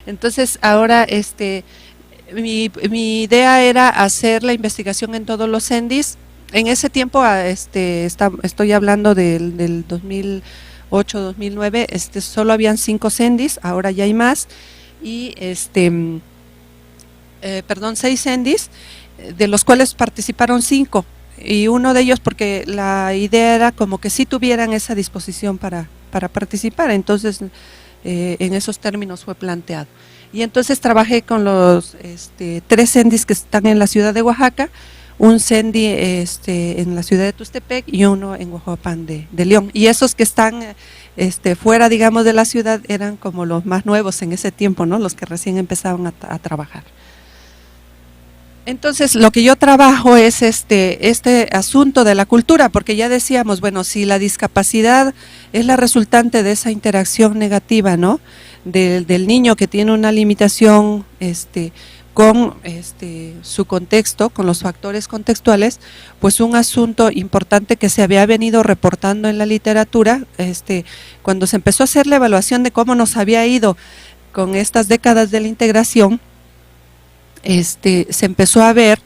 Entonces ahora mi idea era hacer la investigación en todos los CENDIs. En ese tiempo, estoy hablando del 2008-2009, solo habían 5 CENDIs, ahora ya hay más, y 6 CENDIs, de los cuales participaron 5, y uno de ellos porque la idea era como que sí tuvieran esa disposición para participar, entonces en esos términos fue planteado. Y entonces trabajé con los 3 CENDIs que están en la ciudad de Oaxaca, un CENDI en la ciudad de Tustepec y uno en Huajuapan de León. Y esos que están fuera, digamos, de la ciudad eran como los más nuevos en ese tiempo, ¿no? Los que recién empezaban a trabajar. Entonces, lo que yo trabajo es este asunto de la cultura, porque ya decíamos, bueno, si la discapacidad es la resultante de esa interacción negativa, ¿no? Del niño que tiene una limitación con su contexto, con los factores contextuales, pues un asunto importante que se había venido reportando en la literatura, cuando se empezó a hacer la evaluación de cómo nos había ido con estas décadas de la integración, se empezó a ver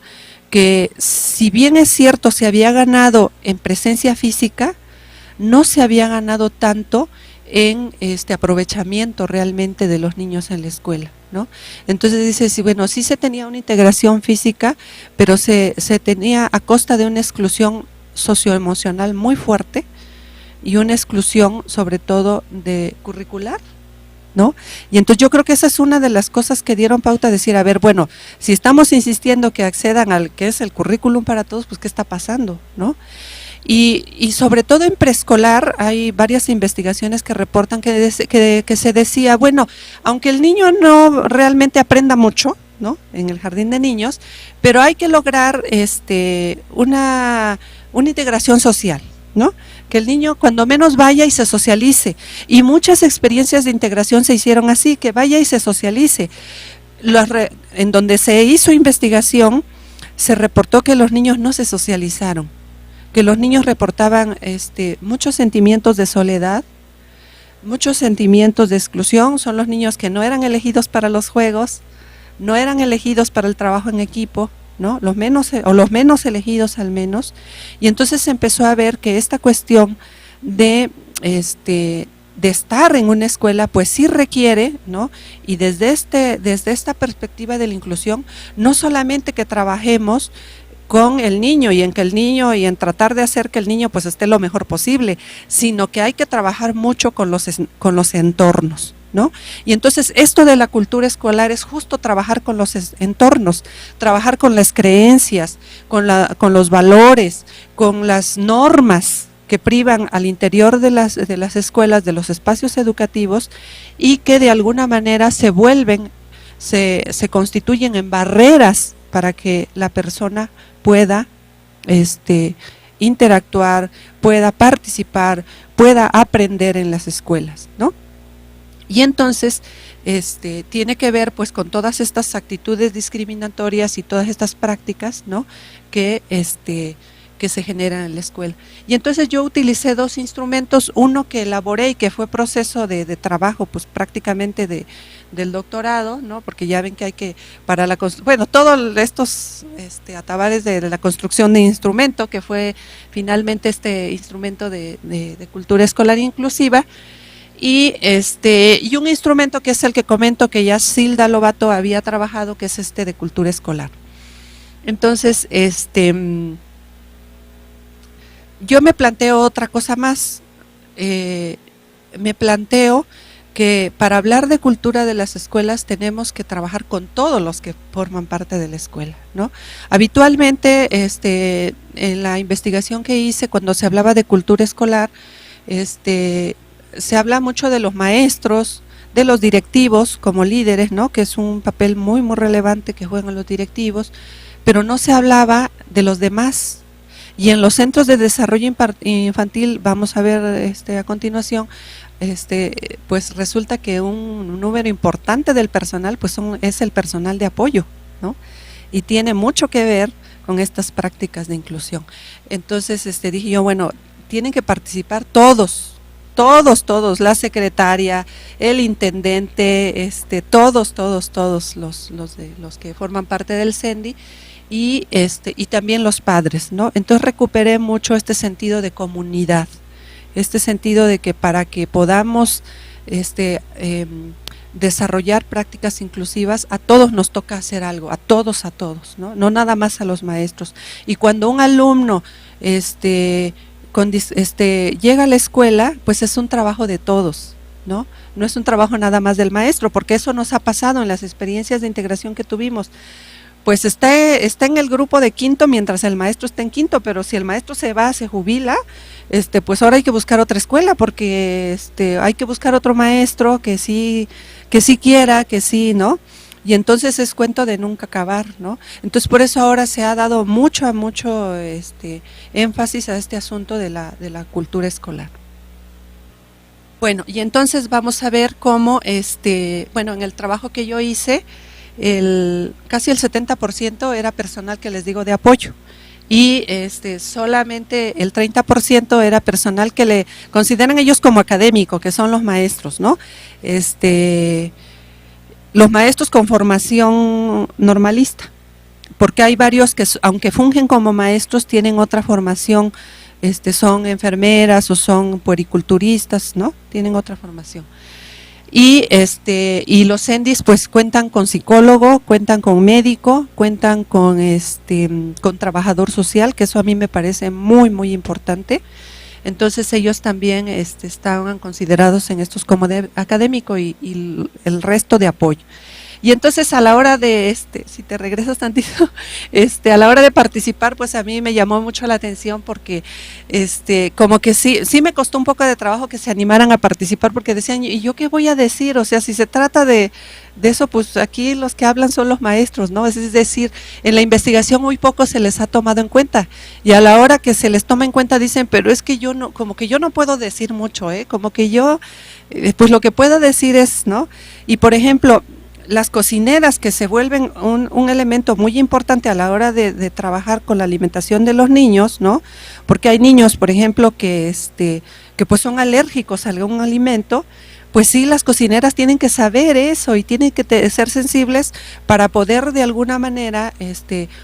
que si bien es cierto se había ganado en presencia física, no se había ganado tanto en aprovechamiento realmente de los niños en la escuela, ¿no? Entonces dice, sí, bueno, sí se tenía una integración física, pero se tenía a costa de una exclusión socioemocional muy fuerte y una exclusión sobre todo de curricular, ¿no? Y entonces yo creo que esa es una de las cosas que dieron pauta a decir, a ver, bueno, si estamos insistiendo que accedan al que es el currículum para todos, pues ¿qué está pasando?, ¿no? Y sobre todo en preescolar hay varias investigaciones que reportan que se decía, bueno, aunque el niño no realmente aprenda mucho, ¿no?, en el jardín de niños, pero hay que lograr una integración social, ¿no?, que el niño cuando menos vaya y se socialice, y muchas experiencias de integración se hicieron así, que vaya y se socialice. En donde se hizo investigación, se reportó que los niños no se socializaron, que los niños reportaban muchos sentimientos de soledad, muchos sentimientos de exclusión. Son los niños que no eran elegidos para los juegos, no eran elegidos para el trabajo en equipo, ¿no?, los menos elegidos al menos. Y entonces se empezó a ver que esta cuestión de estar en una escuela pues sí requiere, ¿no?, y desde esta perspectiva de la inclusión, no solamente que trabajemos con el niño y en tratar de hacer que el niño pues esté lo mejor posible, sino que hay que trabajar mucho con los entornos, ¿no? Y entonces esto de la cultura escolar es justo trabajar con los entornos, trabajar con las creencias, con los valores, con las normas que privan al interior de las escuelas, de los espacios educativos, y que de alguna manera se constituyen en barreras para que la persona pueda interactuar, pueda participar, pueda aprender en las escuelas, ¿no? Y entonces tiene que ver pues con todas estas actitudes discriminatorias y todas estas prácticas, ¿no?, que se generan en la escuela. Y entonces yo utilicé 2 instrumentos, uno que elaboré y que fue proceso de trabajo pues prácticamente del doctorado, ¿no?, porque ya ven que hay que, todos estos atabares de la construcción de instrumento, que fue finalmente este instrumento de cultura escolar inclusiva, y un instrumento que es el que comento que ya Silda Lobato había trabajado, que es de cultura escolar. Entonces, yo me planteo otra cosa más, me planteo que para hablar de cultura de las escuelas tenemos que trabajar con todos los que forman parte de la escuela, ¿no? Habitualmente, en la investigación que hice, cuando se hablaba de cultura escolar, se habla mucho de los maestros, de los directivos como líderes, ¿no?, que es un papel muy, muy relevante que juegan los directivos, pero no se hablaba de los demás. Y en los centros de desarrollo infantil, vamos a ver a continuación, pues resulta que un número importante del personal pues es el personal de apoyo, ¿no?, y tiene mucho que ver con estas prácticas de inclusión. Entonces dije yo, bueno, tienen que participar todos, todos, la secretaria, el intendente, todos los que forman parte del CENDI, y también los padres, ¿no? Entonces recuperé mucho este sentido de comunidad, este sentido de que para que podamos desarrollar prácticas inclusivas, a todos nos toca hacer algo, a todos, ¿no? No nada más a los maestros. Y cuando un alumno llega a la escuela, pues es un trabajo de todos, ¿no? No es un trabajo nada más del maestro, porque eso nos ha pasado en las experiencias de integración que tuvimos. Pues está en el grupo de quinto mientras el maestro está en quinto, pero si el maestro se va, se jubila, pues ahora hay que buscar otra escuela, porque hay que buscar otro maestro que sí quiera, que sí, ¿no? Y entonces es cuento de nunca acabar, ¿no? Entonces por eso ahora se ha dado mucho énfasis a este asunto de la cultura escolar. Bueno, y entonces vamos a ver cómo, en el trabajo que yo hice, casi el 70% era personal, que les digo, de apoyo, y solamente el 30% era personal que le consideran ellos como académico, que son los maestros, ¿no? Los maestros con formación normalista, porque hay varios que, aunque fungen como maestros, tienen otra formación, son enfermeras o son puericulturistas, ¿no? Tienen otra formación. Y los CENDIs pues cuentan con psicólogo, cuentan con médico, cuentan con trabajador social, que eso a mí me parece muy, muy importante. Entonces ellos también estaban considerados en estos como de académico y el resto de apoyo. Y entonces a la hora de, si te regresas tantito, a la hora de participar, pues a mí me llamó mucho la atención, porque como que sí me costó un poco de trabajo que se animaran a participar, porque decían, ¿y yo qué voy a decir? O sea, si se trata de eso, pues aquí los que hablan son los maestros, ¿no? Es decir, en la investigación muy poco se les ha tomado en cuenta, y a la hora que se les toma en cuenta dicen, pero es que yo no, como que yo no puedo decir mucho, como que yo, pues lo que puedo decir es, ¿no? Y por ejemplo, las cocineras, que se vuelven un elemento muy importante a la hora de trabajar con la alimentación de los niños, ¿no? Porque hay niños, por ejemplo, que pues son alérgicos a algún alimento. Pues sí, las cocineras tienen que saber eso y tienen que ser sensibles para poder de alguna manera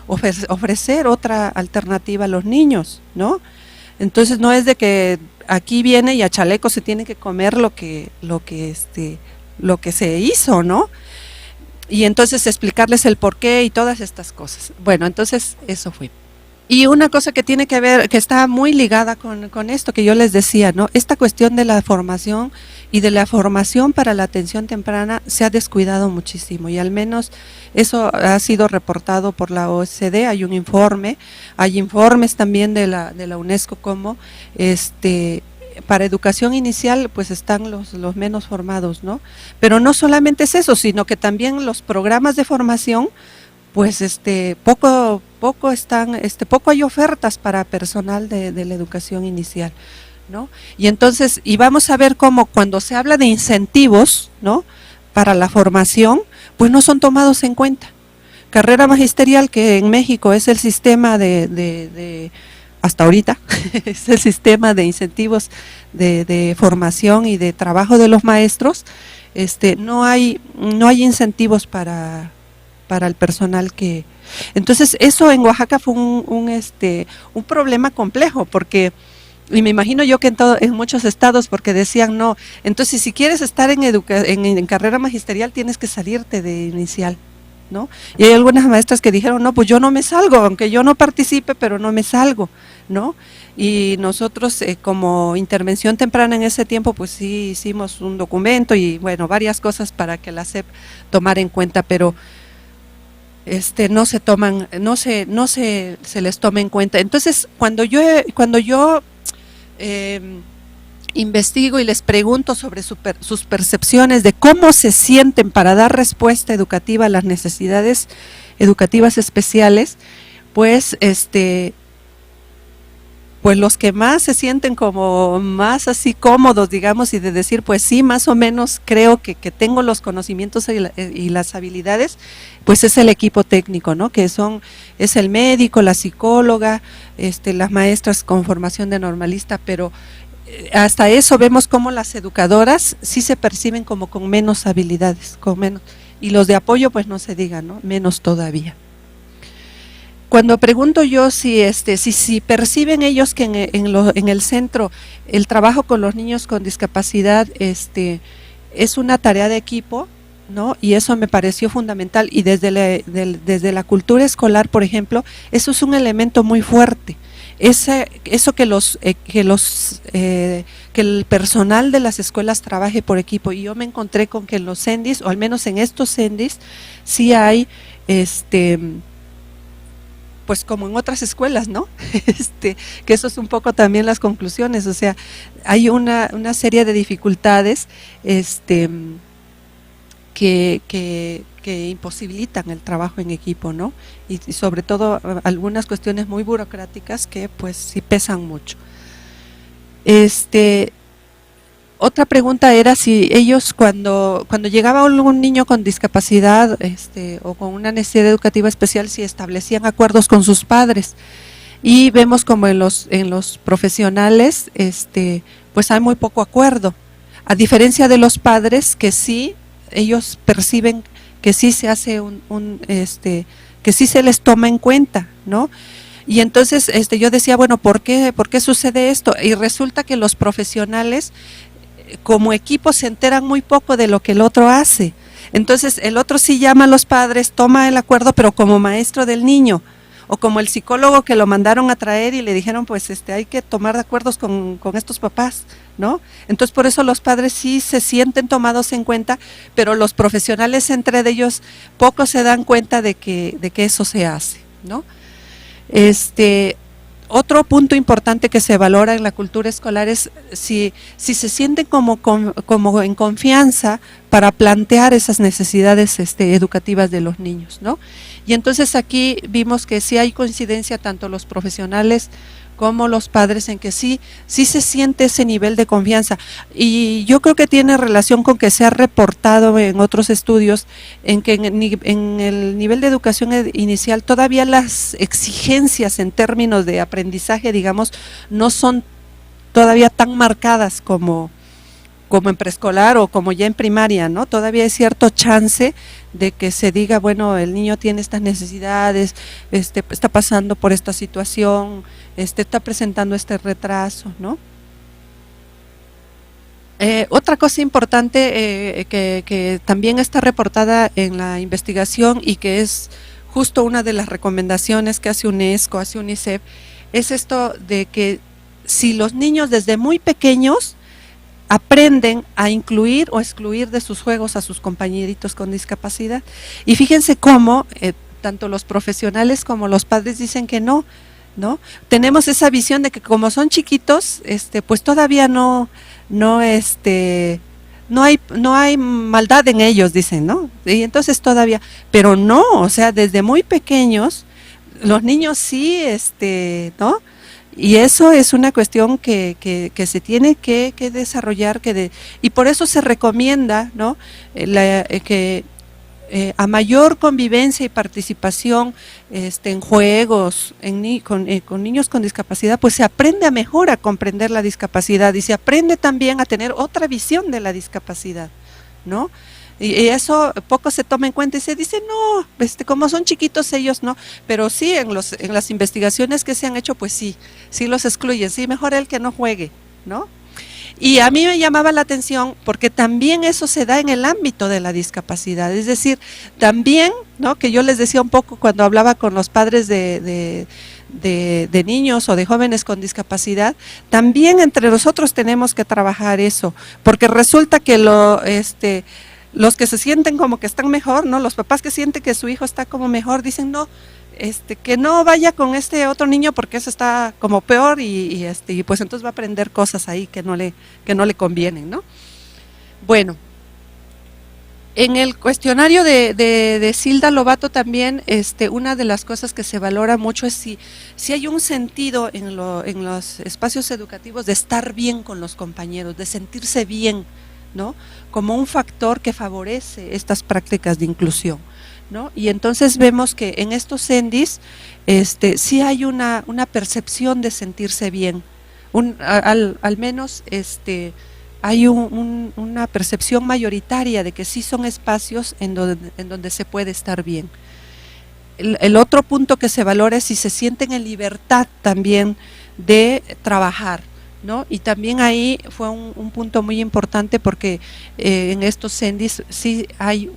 ofrecer otra alternativa a los niños, ¿no? Entonces no es de que aquí viene y a chaleco se tiene que comer lo que se hizo, ¿no? Y entonces explicarles el porqué y todas estas cosas. Bueno, entonces eso fue. Y una cosa que tiene que ver, que está muy ligada con esto que yo les decía, ¿no? Esta cuestión de la formación y de la formación para la atención temprana se ha descuidado muchísimo, y al menos eso ha sido reportado por la OECD. Hay un informe, hay informes también de la UNESCO, como para educación inicial pues están los menos formados, ¿no? Pero no solamente es eso, sino que también los programas de formación, pues poco hay ofertas para personal de la educación inicial, ¿no? Y entonces, y vamos a ver cómo cuando se habla de incentivos, ¿no?, para la formación, pues no son tomados en cuenta. Carrera magisterial, que en México es el sistema hasta ahorita, es el sistema de incentivos de formación y de trabajo de los maestros, no hay incentivos para el personal que... Entonces eso en Oaxaca fue un problema complejo, porque, y me imagino yo que en muchos estados, porque decían, no, entonces si quieres estar en carrera magisterial tienes que salirte de inicial, ¿no? Y hay algunas maestras que dijeron, no, pues yo no me salgo, aunque yo no participe, pero no me salgo, ¿no? Y nosotros como intervención temprana en ese tiempo, pues sí hicimos un documento y bueno, varias cosas para que la SEP tomara en cuenta, pero no se les toma en cuenta. Entonces, cuando yo investigo y les pregunto sobre sus percepciones de cómo se sienten para dar respuesta educativa a las necesidades educativas especiales, pues pues los que más se sienten como más así cómodos, digamos, y de decir, pues sí, más o menos creo que tengo los conocimientos y las habilidades, pues es el equipo técnico, ¿no? Que es el médico, la psicóloga, las maestras con formación de normalista, pero hasta eso vemos cómo las educadoras sí se perciben como con menos habilidades, con menos, y los de apoyo pues no se diga, ¿no? Menos todavía. Cuando pregunto yo si perciben ellos que en el centro el trabajo con los niños con discapacidad es una tarea de equipo, ¿no? Y eso me pareció fundamental, y desde la cultura escolar, por ejemplo, eso es un elemento muy fuerte. Eso que el personal de las escuelas trabaje por equipo, y yo me encontré con que en los CENDIs, o al menos en estos CENDIs, sí hay pues como en otras escuelas, ¿no? Que eso es un poco también las conclusiones, o sea, hay una serie de dificultades que imposibilitan el trabajo en equipo, ¿no? Y sobre todo algunas cuestiones muy burocráticas que pues sí pesan mucho. Otra pregunta era si ellos cuando llegaba un niño con discapacidad o con una necesidad educativa especial, si establecían acuerdos con sus padres. Y vemos como en los profesionales pues hay muy poco acuerdo, a diferencia de los padres que sí, ellos perciben que sí se hace que sí se les toma en cuenta, ¿no? Y entonces yo decía, bueno, ¿por qué sucede esto? Y resulta que los profesionales como equipo se enteran muy poco de lo que el otro hace. Entonces el otro sí llama a los padres, toma el acuerdo, pero como maestro del niño, o como el psicólogo que lo mandaron a traer y le dijeron, pues hay que tomar acuerdos con estos papás, ¿no? Entonces por eso los padres sí se sienten tomados en cuenta, pero los profesionales entre ellos poco se dan cuenta de que eso se hace, ¿no? Otro punto importante que se valora en la cultura escolar es si se sienten como en confianza para plantear esas necesidades educativas de los niños, ¿no? Y entonces aquí vimos que sí hay coincidencia tanto los profesionales como los padres en que sí se siente ese nivel de confianza, y yo creo que tiene relación con que se ha reportado en otros estudios en que en el nivel de educación inicial todavía las exigencias en términos de aprendizaje, digamos, no son todavía tan marcadas como en preescolar o como ya en primaria, ¿no? Todavía hay cierto chance de que se diga, bueno, el niño tiene estas necesidades, está pasando por esta situación, está presentando este retraso, ¿no? Otra cosa importante que también está reportada en la investigación y que es justo una de las recomendaciones que hace UNESCO, hace UNICEF, es esto de que si los niños desde muy pequeños aprenden a incluir o excluir de sus juegos a sus compañeritos con discapacidad. Y fíjense cómo tanto los profesionales como los padres dicen que no, ¿no? Tenemos esa visión de que como son chiquitos, pues todavía no hay maldad en ellos, dicen, ¿no? Y entonces todavía, pero no, o sea, desde muy pequeños, los niños sí, ¿no? Y eso es una cuestión que se tiene que desarrollar, y por eso se recomienda, ¿no? Que a mayor convivencia y participación en juegos con niños con discapacidad, pues se aprende mejor a comprender la discapacidad y se aprende también a tener otra visión de la discapacidad, ¿no? Y eso poco se toma en cuenta y se dice, no, como son chiquitos ellos, no, pero sí en las investigaciones que se han hecho, pues sí los excluyen, sí, mejor el que no juegue, ¿no? Y a mí me llamaba la atención porque también eso se da en el ámbito de la discapacidad, es decir, también, ¿no? Que yo les decía un poco cuando hablaba con los padres de niños o de jóvenes con discapacidad, también entre nosotros tenemos que trabajar eso, porque resulta que los que se sienten como que están mejor, ¿no? Los papás que sienten que su hijo está como mejor, dicen no, que no vaya con este otro niño porque eso está como peor y pues entonces va a aprender cosas ahí que no le convienen, ¿no? Bueno, en el cuestionario de Silda Lobato también, una de las cosas que se valora mucho es si hay un sentido en los espacios educativos de estar bien con los compañeros, de sentirse bien, ¿no? Como un factor que favorece estas prácticas de inclusión, ¿no? Y entonces vemos que en estos CENDIs sí hay una percepción de sentirse bien, al menos hay una percepción mayoritaria de que sí son espacios en donde se puede estar bien. El otro punto que se valora es si se sienten en libertad también de trabajar, ¿no? Y también ahí fue un punto muy importante porque en estos CENDIs sí hay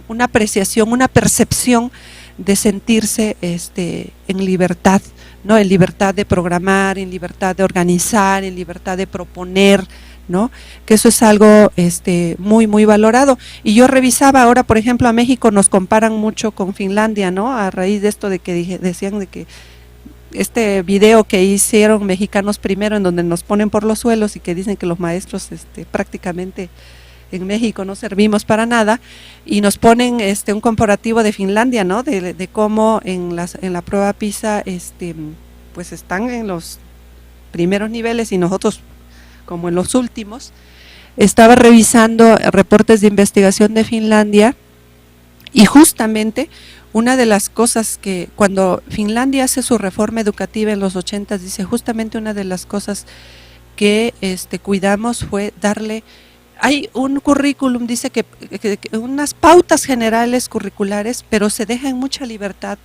una apreciación, una percepción de sentirse en libertad, ¿no? En libertad de programar, en libertad de organizar, en libertad de proponer, ¿no? Que eso es algo muy muy valorado. Y yo revisaba ahora, por ejemplo, a México nos comparan mucho con Finlandia, ¿no? A raíz de esto de que decían de que este video que hicieron Mexicanos Primero, en donde nos ponen por los suelos y que dicen que los maestros prácticamente en México no servimos para nada, y nos ponen un comparativo de Finlandia, ¿no? De cómo en la prueba PISA pues están en los primeros niveles y nosotros como en los últimos. Estaba revisando reportes de investigación de Finlandia y justamente una de las cosas que cuando Finlandia hace su reforma educativa en los 80, dice justamente una de las cosas que cuidamos fue darle, hay un currículum, dice que unas pautas generales curriculares, pero se deja en mucha libertad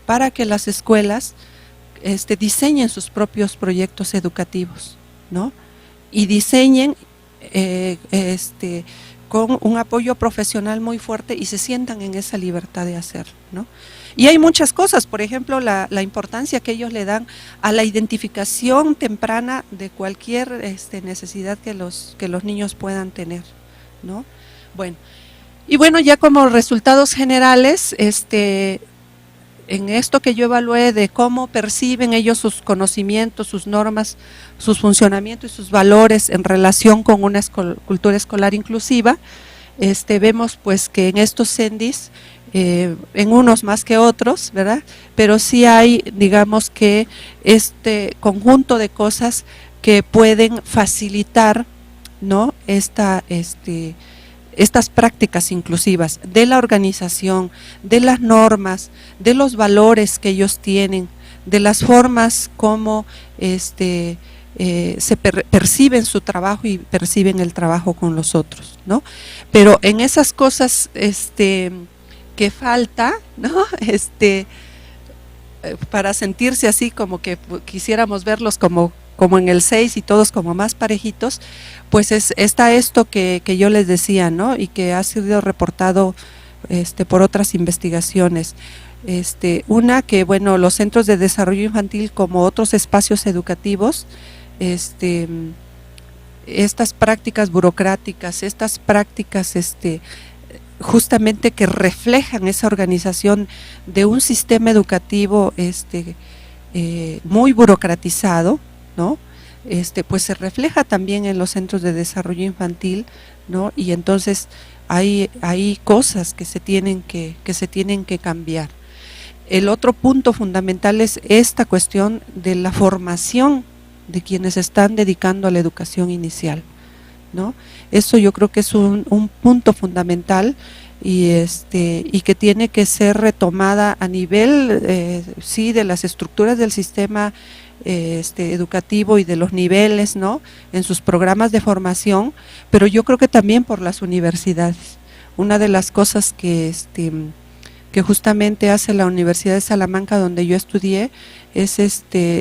para que las escuelas diseñen sus propios proyectos educativos, ¿no? Y diseñen con un apoyo profesional muy fuerte y se sientan en esa libertad de hacerlo, ¿no? Y hay muchas cosas, por ejemplo, la importancia que ellos le dan a la identificación temprana de cualquier necesidad que los niños puedan tener, ¿no? Bueno, y bueno, ya como resultados generales, en esto que yo evalué de cómo perciben ellos sus conocimientos, sus normas, sus funcionamientos y sus valores en relación con una cultura escolar inclusiva, vemos pues que en estos CENDIs, en unos más que otros, ¿verdad? Pero sí hay, digamos que este conjunto de cosas que pueden facilitar, ¿no? Estas prácticas inclusivas de la organización, de las normas, de los valores que ellos tienen, de las formas como perciben su trabajo y perciben el trabajo con los otros, ¿no? Pero en esas cosas que falta, ¿no? Para sentirse así como que quisiéramos verlos como en el 6 y todos como más parejitos, pues está esto que yo les decía, ¿no? Y que ha sido reportado por otras investigaciones. Una que, bueno, los centros de desarrollo infantil como otros espacios educativos, estas prácticas burocráticas, estas prácticas justamente que reflejan esa organización de un sistema educativo muy burocratizado, ¿no? Pues se refleja también en los centros de desarrollo infantil, ¿no? Y entonces hay cosas que se tienen que cambiar. El otro punto fundamental es esta cuestión de la formación de quienes están dedicando a la educación inicial, ¿no? Eso yo creo que es un punto fundamental y que tiene que ser retomada a nivel sí de las estructuras del sistema educativo y de los niveles, ¿no? En sus programas de formación, pero yo creo que también por las universidades. Una de las cosas que justamente hace la Universidad de Salamanca, donde yo estudié,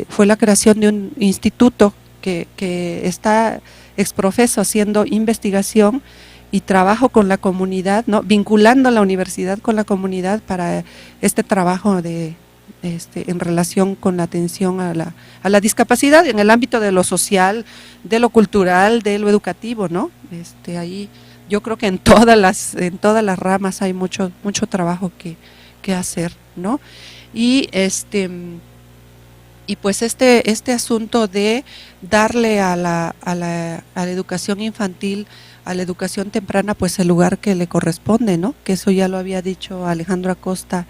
fue la creación de un instituto que está exprofeso haciendo investigación y trabajo con la comunidad, ¿no? Vinculando a la universidad con la comunidad para este trabajo en relación con la atención a la discapacidad en el ámbito de lo social, de lo cultural, de lo educativo, ¿no? Ahí yo creo que en todas las ramas hay mucho trabajo que hacer, ¿no? Y pues este asunto de darle a la educación infantil, a la educación temprana, pues el lugar que le corresponde, ¿no? Que eso ya lo había dicho Alejandro Acosta,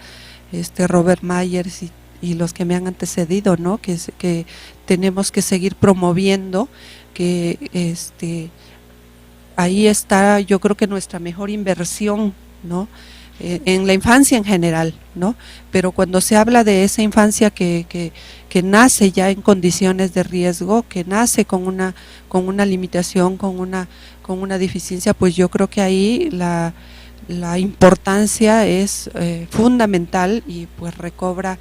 Robert Myers y los que me han antecedido, ¿no? Que tenemos que seguir promoviendo, que ahí está, yo creo que nuestra mejor inversión, ¿no? en la infancia en general, ¿no? Pero cuando se habla de esa infancia que nace ya en condiciones de riesgo, que nace con una limitación, con una deficiencia, pues yo creo que ahí la importancia es fundamental y pues recobra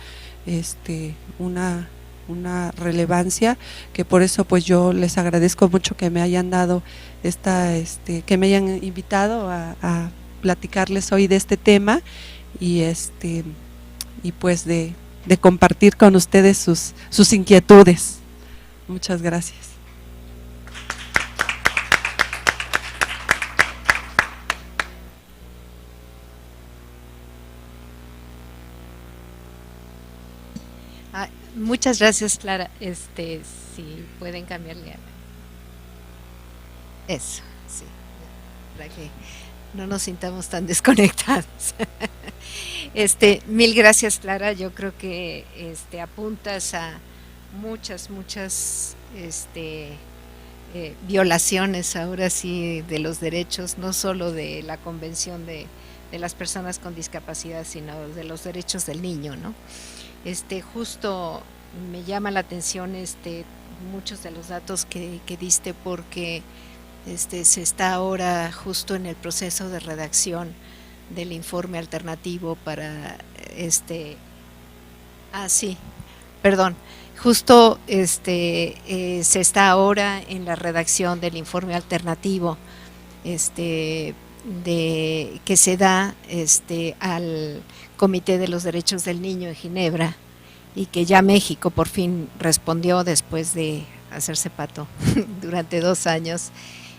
una relevancia, que por eso pues yo les agradezco mucho que me hayan dado que me hayan invitado a platicarles hoy de este tema y y pues de compartir con ustedes sus inquietudes. Muchas gracias. Muchas gracias, Clara. Si pueden cambiarle eso, sí, para que no nos sintamos tan desconectados. Mil gracias, Clara. Yo creo que apuntas a muchas violaciones ahora sí de los derechos, no solo de la Convención de las personas con discapacidad, sino de los derechos del niño, ¿no? Justo me llama la atención muchos de los datos que diste, porque se está ahora justo en el proceso de redacción del informe alternativo para justo se está ahora en la redacción del informe alternativo que se da al Comité de los Derechos del Niño en Ginebra, y que ya México por fin respondió después de hacerse pato durante 2 años,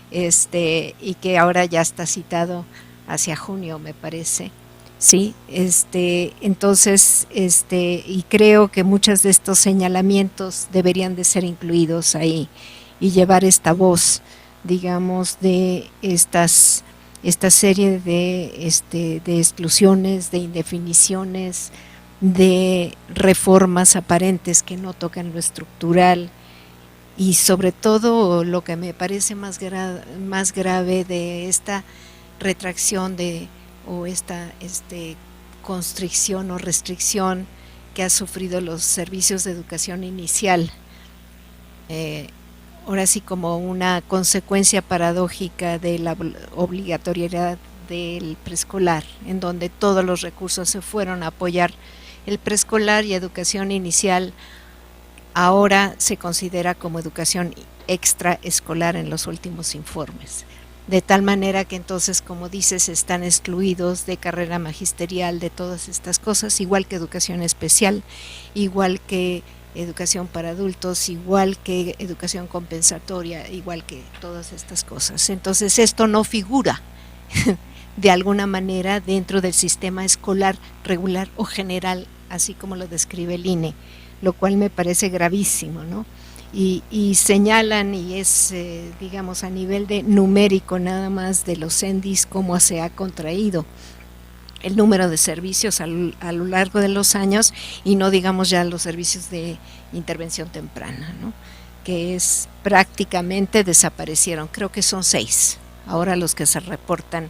y que ahora ya está citado hacia junio, me parece. Sí, entonces, y creo que muchos de estos señalamientos deberían de ser incluidos ahí y llevar esta voz, digamos, de esta serie de exclusiones, de indefiniciones, de reformas aparentes que no tocan lo estructural, y sobre todo lo que me parece más grave de esta retracción o esta constricción o restricción que ha sufrido los servicios de educación inicial, ahora sí como una consecuencia paradójica de la obligatoriedad del preescolar, en donde todos los recursos se fueron a apoyar el preescolar, y educación inicial ahora se considera como educación extraescolar en los últimos informes. De tal manera que entonces, como dices, están excluidos de carrera magisterial, de todas estas cosas, igual que educación especial, igual que educación para adultos, igual que educación compensatoria, igual que todas estas cosas. Entonces esto no figura de alguna manera dentro del sistema escolar regular o general, así como lo describe el INE, lo cual me parece gravísimo, ¿no? Y señalan, y es, digamos, a nivel de numérico nada más de los CENDIS, cómo se ha contraído el número de servicios a lo largo de los años, y no digamos ya los servicios de intervención temprana, ¿no? Que es prácticamente desaparecieron. Creo que son 6 ahora los que se reportan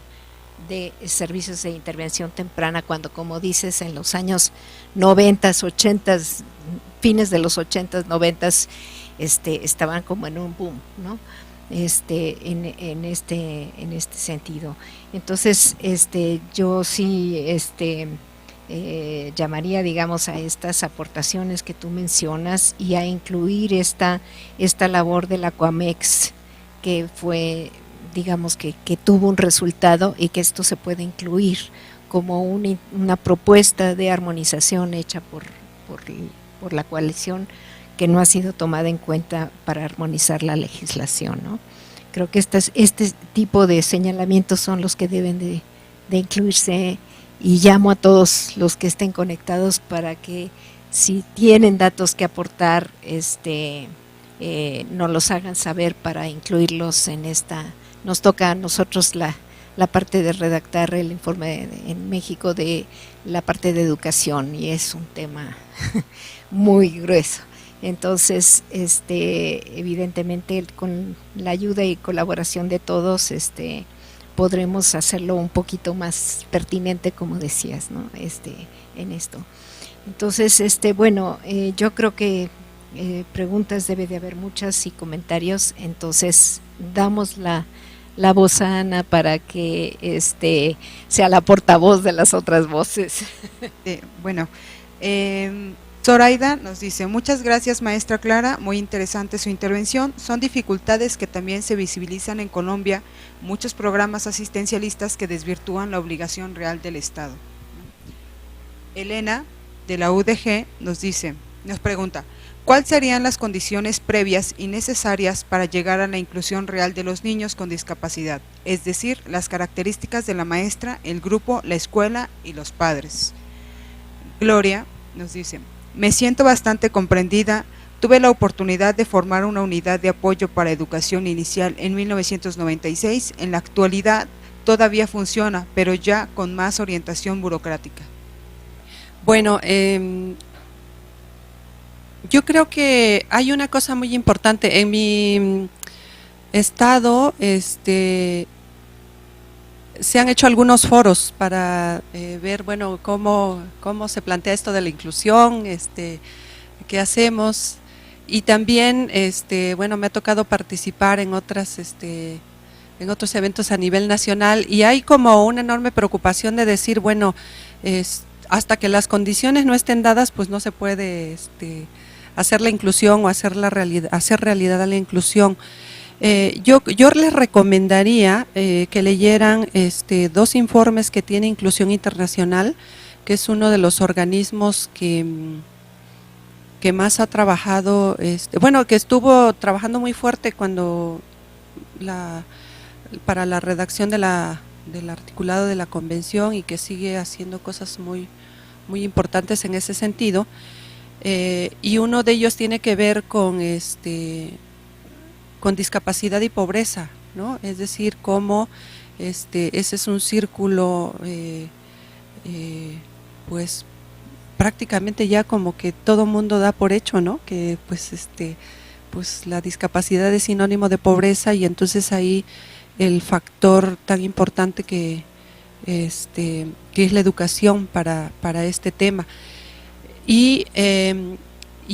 de servicios de intervención temprana, cuando, como dices, en los años 90, 80, fines de los 80, 90, estaban como en un boom, ¿no? En este sentido. Entonces, yo sí llamaría, digamos, a estas aportaciones que tú mencionas y a incluir esta labor de la Coamex, que fue, digamos, que tuvo un resultado, y que esto se puede incluir como una propuesta de armonización hecha por la coalición, que no ha sido tomada en cuenta para armonizar la legislación, ¿no? Creo que este tipo de señalamientos son los que deben de incluirse, y llamo a todos los que estén conectados para que, si tienen datos que aportar, nos los hagan saber para incluirlos en esta. Nos toca a nosotros la parte de redactar el informe en México de la parte de educación, y es un tema muy grueso. Entonces, evidentemente, con la ayuda y colaboración de todos, podremos hacerlo un poquito más pertinente, como decías, ¿no? En esto. Entonces, bueno, yo creo que preguntas debe de haber muchas y comentarios, entonces damos la voz a Ana para que sea la portavoz de las otras voces. Bueno, Zoraida nos dice: muchas gracias, maestra Clara, muy interesante su intervención. Son dificultades que también se visibilizan en Colombia, muchos programas asistencialistas que desvirtúan la obligación real del Estado. Elena, de la UDG, nos pregunta: ¿cuáles serían las condiciones previas y necesarias para llegar a la inclusión real de los niños con discapacidad? Es decir, las características de la maestra, el grupo, la escuela y los padres. Gloria nos dice: me siento bastante comprendida. Tuve la oportunidad de formar una unidad de apoyo para educación inicial en 1996. En la actualidad todavía funciona, pero ya con más orientación burocrática. Bueno, yo creo que hay una cosa muy importante. En mi estado se han hecho algunos foros para ver, bueno, cómo se plantea esto de la inclusión, qué hacemos, y también, bueno, me ha tocado participar en otros eventos a nivel nacional, y hay como una enorme preocupación de decir, bueno, hasta que las condiciones no estén dadas, pues no se puede hacer la inclusión o hacer realidad a la inclusión. Yo les recomendaría que leyeran dos informes que tiene Inclusión Internacional, que es uno de los organismos que más ha trabajado, bueno, que estuvo trabajando muy fuerte cuando para la redacción del articulado de la convención, y que sigue haciendo cosas muy, muy importantes en ese sentido, y uno de ellos tiene que ver con discapacidad y pobreza, ¿no? Es decir, cómo ese es un círculo, pues prácticamente ya como que todo mundo da por hecho, ¿no? Que pues la discapacidad es sinónimo de pobreza, y entonces ahí el factor tan importante que es la educación para este tema. Y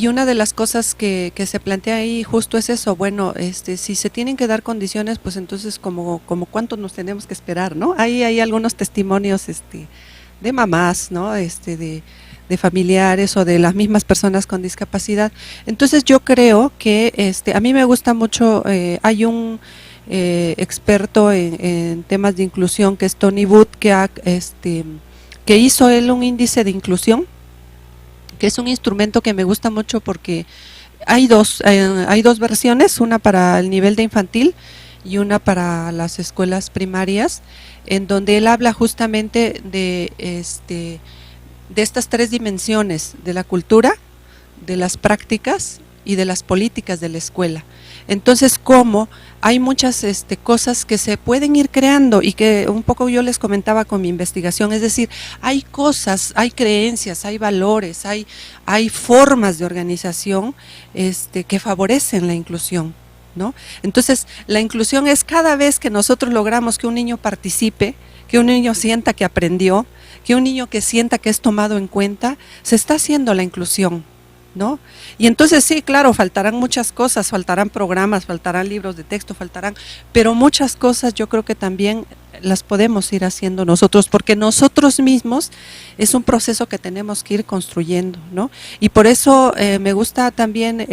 una de las cosas que se plantea ahí justo es eso, bueno, si se tienen que dar condiciones, pues entonces como cuánto nos tenemos que esperar, ¿no? Ahí hay algunos testimonios de mamás, ¿no? De familiares o de las mismas personas con discapacidad. Entonces yo creo que a mí me gusta mucho, hay un experto en temas de inclusión que es Tony Wood, que hizo él un índice de inclusión, que es un instrumento que me gusta mucho porque hay dos versiones, una para el nivel de infantil y una para las escuelas primarias, en donde él habla justamente de estas tres dimensiones: de la cultura, de las prácticas y de las políticas de la escuela. Entonces, cómo hay muchas cosas que se pueden ir creando, y que un poco yo les comentaba con mi investigación, es decir, hay cosas, hay creencias, hay valores, hay formas de organización que favorecen la inclusión, ¿no? Entonces, la inclusión es cada vez que nosotros logramos que un niño participe, que un niño sienta que aprendió, que un niño que sienta que es tomado en cuenta, se está haciendo la inclusión, ¿no? Y entonces sí, claro, faltarán muchas cosas, faltarán programas, faltarán libros de texto, pero muchas cosas yo creo que también las podemos ir haciendo nosotros, porque nosotros mismos es un proceso que tenemos que ir construyendo, ¿no? Y por eso me gusta también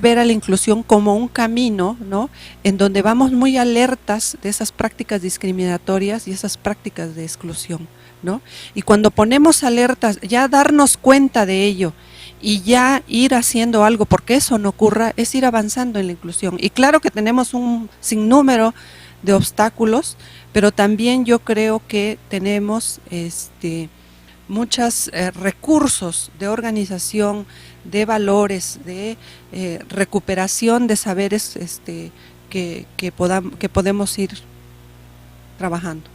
ver a la inclusión como un camino, ¿no? En donde vamos muy alertas de esas prácticas discriminatorias y esas prácticas de exclusión, ¿no? Y cuando ponemos alertas, ya darnos cuenta de ello y ya ir haciendo algo porque eso no ocurra, es ir avanzando en la inclusión. Y claro que tenemos un sinnúmero de obstáculos, pero también yo creo que tenemos muchos recursos de organización, de valores, de recuperación de saberes que podemos ir trabajando.